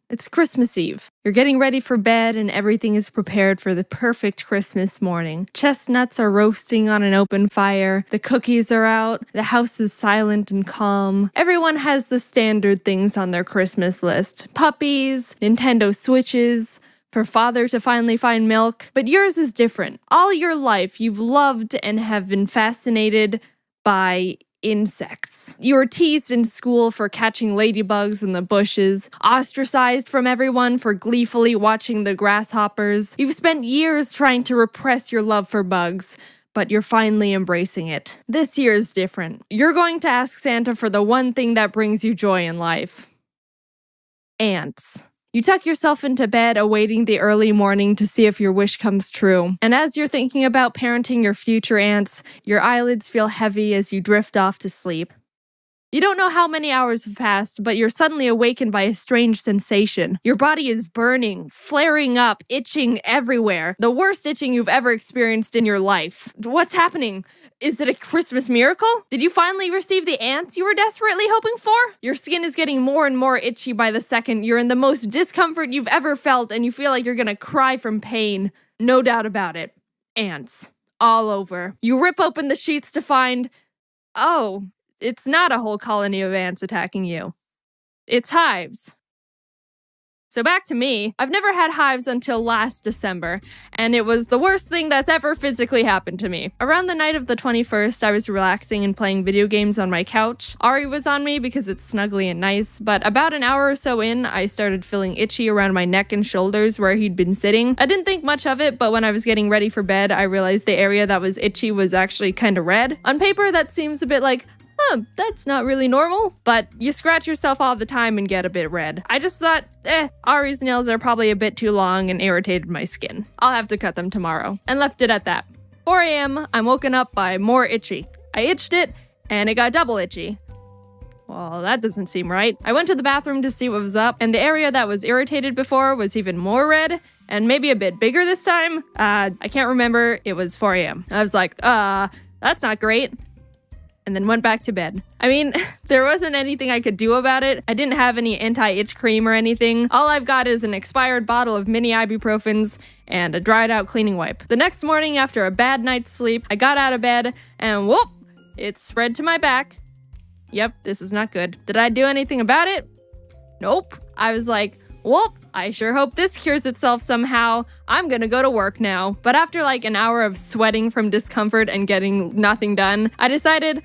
It's Christmas Eve. You're getting ready for bed and everything is prepared for the perfect Christmas morning. Chestnuts are roasting on an open fire, the cookies are out, the house is silent and calm. Everyone has the standard things on their Christmas list. Puppies, Nintendo Switches, for father to finally find milk. But yours is different. All your life you've loved and have been fascinated by insects. You were teased in school for catching ladybugs in the bushes, ostracized from everyone for gleefully watching the grasshoppers. You've spent years trying to repress your love for bugs, but you're finally embracing it. This year is different. You're going to ask Santa for the one thing that brings you joy in life. Ants. You tuck yourself into bed, awaiting the early morning to see if your wish comes true. And as you're thinking about parenting your future ants, your eyelids feel heavy as you drift off to sleep. You don't know how many hours have passed, but you're suddenly awakened by a strange sensation. Your body is burning, flaring up, itching everywhere. The worst itching you've ever experienced in your life. What's happening? Is it a Christmas miracle? Did you finally receive the ants you were desperately hoping for? Your skin is getting more and more itchy by the second. You're in the most discomfort you've ever felt, and you feel like you're gonna cry from pain. No doubt about it. Ants. All over. You rip open the sheets to find... oh, it's not a whole colony of ants attacking you. It's hives. So back to me. I've never had hives until last December, and it was the worst thing that's ever physically happened to me. Around the night of the 21st, I was relaxing and playing video games on my couch. Ari was on me because it's snuggly and nice, but about an hour or so in, I started feeling itchy around my neck and shoulders where he'd been sitting. I didn't think much of it, but when I was getting ready for bed, I realized the area that was itchy was actually kind of red. On paper, that seems a bit like, that's not really normal. But you scratch yourself all the time and get a bit red. I just thought, Ari's nails are probably a bit too long and irritated my skin. I'll have to cut them tomorrow. And left it at that. 4 a.m., I'm woken up by more itchy. I itched it, and it got double itchy. Well, that doesn't seem right. I went to the bathroom to see what was up, and the area that was irritated before was even more red, and maybe a bit bigger this time. I can't remember. It was 4 a.m. I was like, that's not great. And then went back to bed. I mean, there wasn't anything I could do about it. I didn't have any anti-itch cream or anything. All I've got is an expired bottle of mini ibuprofens and a dried out cleaning wipe. The next morning after a bad night's sleep, I got out of bed and whoop, it spread to my back. Yep, this is not good. Did I do anything about it? Nope. I was like, whoop, I sure hope this cures itself somehow. I'm gonna go to work now. But after like an hour of sweating from discomfort and getting nothing done, I decided,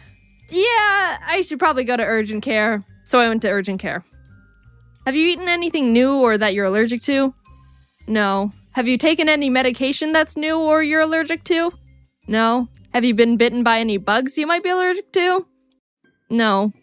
yeah, I should probably go to urgent care. So I went to urgent care. Have you eaten anything new or that you're allergic to? No. Have you taken any medication that's new or you're allergic to? No. Have you been bitten by any bugs you might be allergic to? No.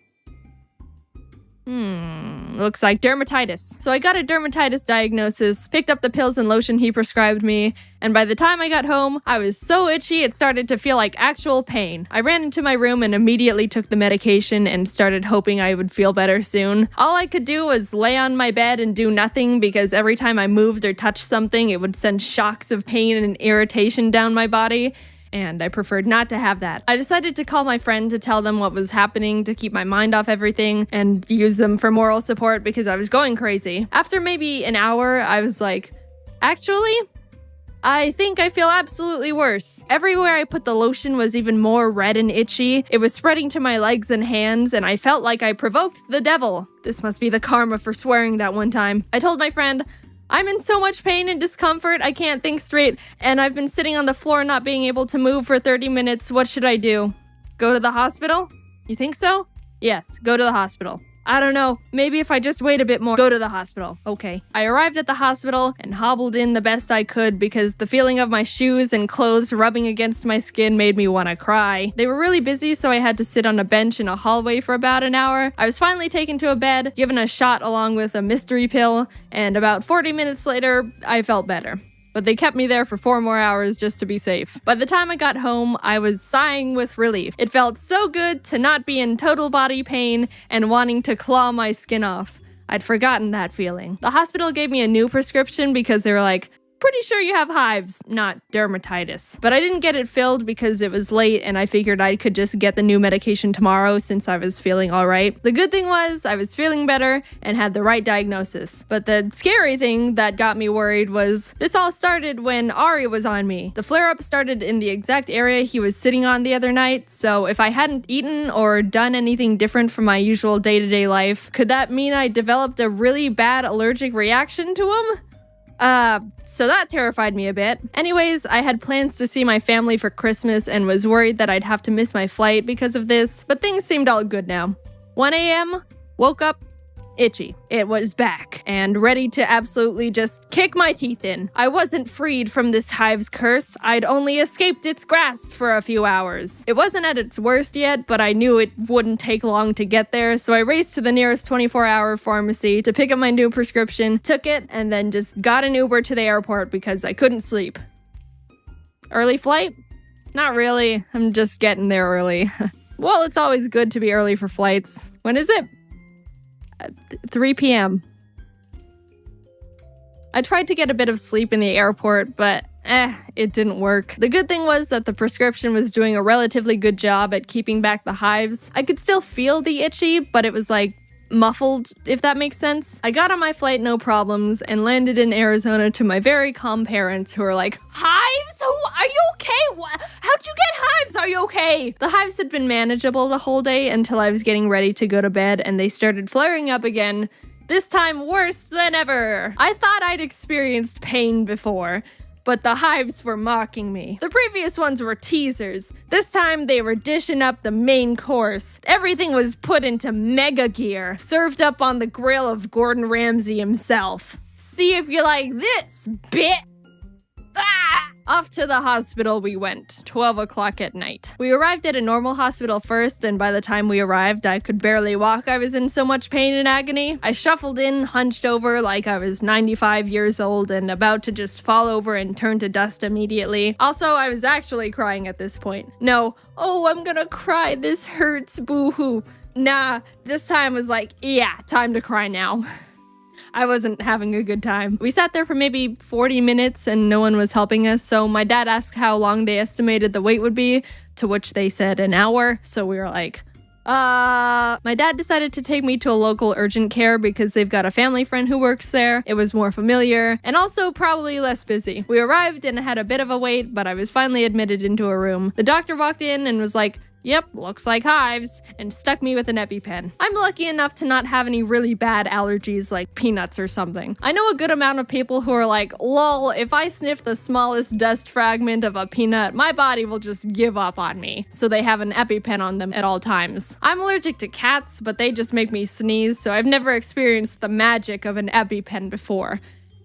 Looks like dermatitis. So I got a dermatitis diagnosis, picked up the pills and lotion he prescribed me, and by the time I got home, I was so itchy it started to feel like actual pain. I ran into my room and immediately took the medication and started hoping I would feel better soon. All I could do was lay on my bed and do nothing because every time I moved or touched something, it would send shocks of pain and irritation down my body. And I preferred not to have that. I decided to call my friend to tell them what was happening to keep my mind off everything and use them for moral support because I was going crazy. After maybe an hour, I was like, actually, I think I feel absolutely worse. Everywhere I put the lotion was even more red and itchy. It was spreading to my legs and hands, and I felt like I provoked the devil. This must be the karma for swearing that one time. I told my friend, I'm in so much pain and discomfort, I can't think straight, and I've been sitting on the floor not being able to move for 30 minutes. What should I do? Go to the hospital? You think so? Yes, go to the hospital. I don't know, maybe if I just wait a bit more, go to the hospital. Okay. I arrived at the hospital and hobbled in the best I could because the feeling of my shoes and clothes rubbing against my skin made me want to cry. They were really busy, so I had to sit on a bench in a hallway for about an hour. I was finally taken to a bed, given a shot along with a mystery pill, and about 40 minutes later, I felt better. But they kept me there for 4 more hours just to be safe. By the time I got home, I was sighing with relief. It felt so good to not be in total body pain and wanting to claw my skin off. I'd forgotten that feeling. The hospital gave me a new prescription because they were like, pretty sure you have hives, not dermatitis. But I didn't get it filled because it was late and I figured I could just get the new medication tomorrow since I was feeling alright. The good thing was I was feeling better and had the right diagnosis. But the scary thing that got me worried was this all started when Ari was on me. The flare-up started in the exact area he was sitting on the other night, so if I hadn't eaten or done anything different from my usual day-to-day life, could that mean I developed a really bad allergic reaction to him? So that terrified me a bit. Anyways, I had plans to see my family for Christmas and was worried that I'd have to miss my flight because of this, but things seemed all good now. 1 a.m., woke up, itchy. It was back and ready to absolutely just kick my teeth in. I wasn't freed from this hive's curse. I'd only escaped its grasp for a few hours. It wasn't at its worst yet, but I knew it wouldn't take long to get there, so I raced to the nearest 24-hour pharmacy to pick up my new prescription, took it, and then just got an Uber to the airport because I couldn't sleep. Early flight? Not really. I'm just getting there early. Well, it's always good to be early for flights. When is it? 3 p.m. I tried to get a bit of sleep in the airport, but it didn't work. The good thing was that the prescription was doing a relatively good job at keeping back the hives. I could still feel the itchy, but it was like muffled, if that makes sense. I got on my flight no problems and landed in Arizona to my very calm parents who were like, "Hives? Are you okay? How'd you get hives? Are you okay?" The hives had been manageable the whole day until I was getting ready to go to bed and they started flaring up again, this time worse than ever. I thought I'd experienced pain before, but the hives were mocking me. The previous ones were teasers. This time they were dishing up the main course. Everything was put into mega gear, served up on the grill of Gordon Ramsay himself. See if you like this, bit. Ah! Off to the hospital we went, 12 o'clock at night. We arrived at a normal hospital first, and by the time we arrived, I could barely walk. I was in so much pain and agony. I shuffled in, hunched over like I was 95 years old and about to just fall over and turn to dust immediately. Also, I was actually crying at this point. No, oh, I'm gonna cry, this hurts, boo-hoo. Nah, this time was like, yeah, time to cry now. I wasn't having a good time. We sat there for maybe 40 minutes and no one was helping us, so my dad asked how long they estimated the wait would be, to which they said an hour, so we were like, My dad decided to take me to a local urgent care because they've got a family friend who works there. It was more familiar, and also probably less busy. We arrived and had a bit of a wait, but I was finally admitted into a room. The doctor walked in and was like, "Yep, looks like hives," and stuck me with an EpiPen. I'm lucky enough to not have any really bad allergies like peanuts or something. I know a good amount of people who are like, lol, if I sniff the smallest dust fragment of a peanut, my body will just give up on me. So they have an EpiPen on them at all times. I'm allergic to cats, but they just make me sneeze, so I've never experienced the magic of an EpiPen before.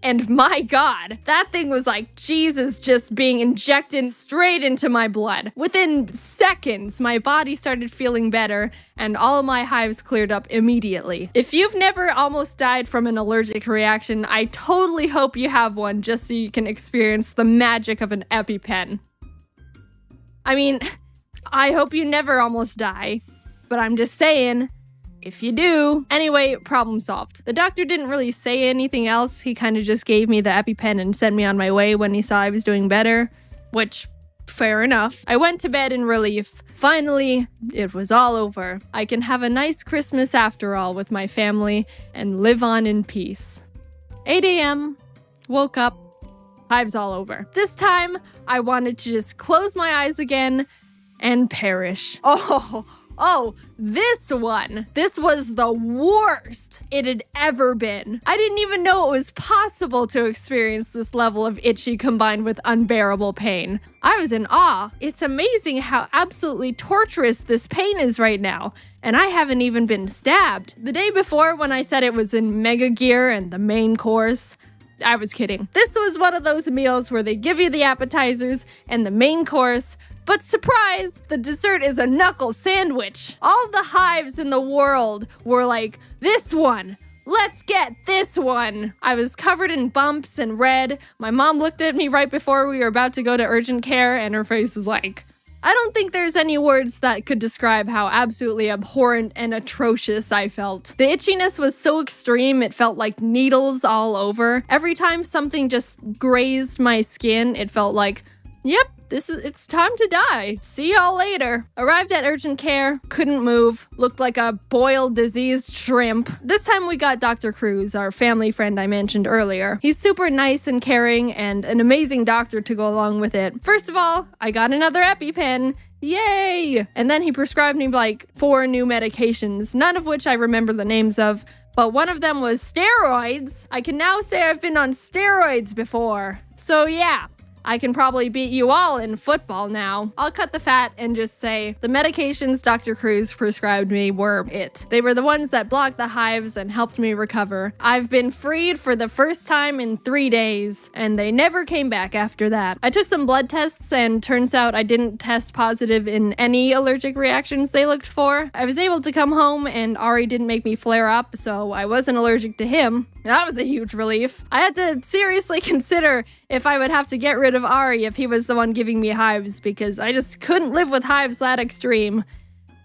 And my God, that thing was like Jesus just being injected straight into my blood. Within seconds, my body started feeling better and all of my hives cleared up immediately. If you've never almost died from an allergic reaction, I totally hope you have one just so you can experience the magic of an EpiPen. I mean, I hope you never almost die, but I'm just saying, if you do. Anyway, problem solved. The doctor didn't really say anything else. He kind of just gave me the EpiPen and sent me on my way when he saw I was doing better, which, fair enough. I went to bed in relief. Finally, it was all over. I can have a nice Christmas after all with my family and live on in peace. 8 a.m., woke up, hives all over. This time, I wanted to just close my eyes again and perish. Oh, this one. This was the worst it had ever been. I didn't even know it was possible to experience this level of itchy combined with unbearable pain. I was in awe. It's amazing how absolutely torturous this pain is right now, and I haven't even been stabbed. The day before, when I said it was in mega gear and the main course, I was kidding. This was one of those meals where they give you the appetizers and the main course, but surprise, the dessert is a knuckle sandwich. All the hives in the world were like, this one, let's get this one. I was covered in bumps and red. My mom looked at me right before we were about to go to urgent care and her face was like, I don't think there's any words that could describe how absolutely abhorrent and atrocious I felt. The itchiness was so extreme, it felt like needles all over. Every time something just grazed my skin, it felt like, yep, it's time to die. See y'all later. Arrived at urgent care, couldn't move, looked like a boiled, diseased shrimp. This time we got Dr. Cruz, our family friend I mentioned earlier. He's super nice and caring and an amazing doctor to go along with it. First of all, I got another EpiPen. Yay! And then he prescribed me like 4 new medications, none of which I remember the names of, but one of them was steroids. I can now say I've been on steroids before. So yeah. I can probably beat you all in football now. I'll cut the fat and just say the medications Dr. Cruz prescribed me were it. They were the ones that blocked the hives and helped me recover. I've been freed for the first time in 3 days, and they never came back after that. I took some blood tests and turns out I didn't test positive in any allergic reactions they looked for. I was able to come home and Ari didn't make me flare up, so I wasn't allergic to him. That was a huge relief. I had to seriously consider if I would have to get rid of Ari if he was the one giving me hives, because I just couldn't live with hives that extreme.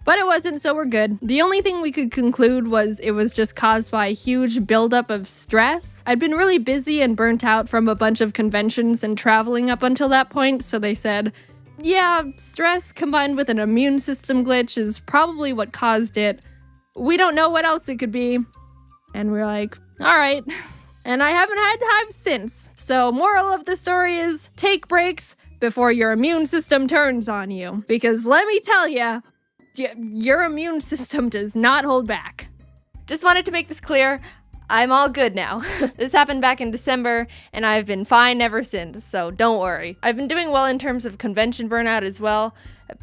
But it wasn't, so we're good. The only thing we could conclude was it was just caused by a huge buildup of stress. I'd been really busy and burnt out from a bunch of conventions and traveling up until that point, so they said, yeah, stress combined with an immune system glitch is probably what caused it. We don't know what else it could be. And we're like, all right. And I haven't had hives since. So moral of the story is take breaks before your immune system turns on you. Because let me tell you, your immune system does not hold back. Just wanted to make this clear. I'm all good now. This happened back in December, and I've been fine ever since, so don't worry. I've been doing well in terms of convention burnout as well,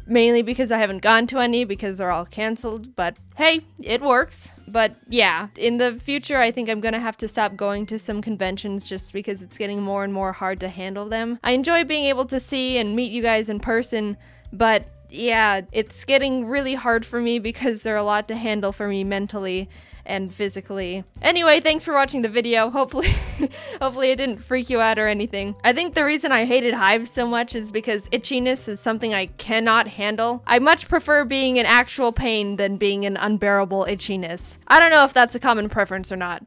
mainly because I haven't gone to any because they're all canceled, but hey, it works. But yeah, in the future, I think I'm gonna have to stop going to some conventions just because it's getting more and more hard to handle them. I enjoy being able to see and meet you guys in person, but yeah, it's getting really hard for me because they're a lot to handle for me mentally and physically. Anyway, thanks for watching the video. Hopefully it didn't freak you out or anything. I think the reason I hated hives so much is because itchiness is something I cannot handle. I much prefer being in actual pain than being in unbearable itchiness. I don't know if that's a common preference or not.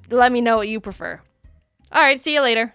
Let me know what you prefer. Alright, see you later.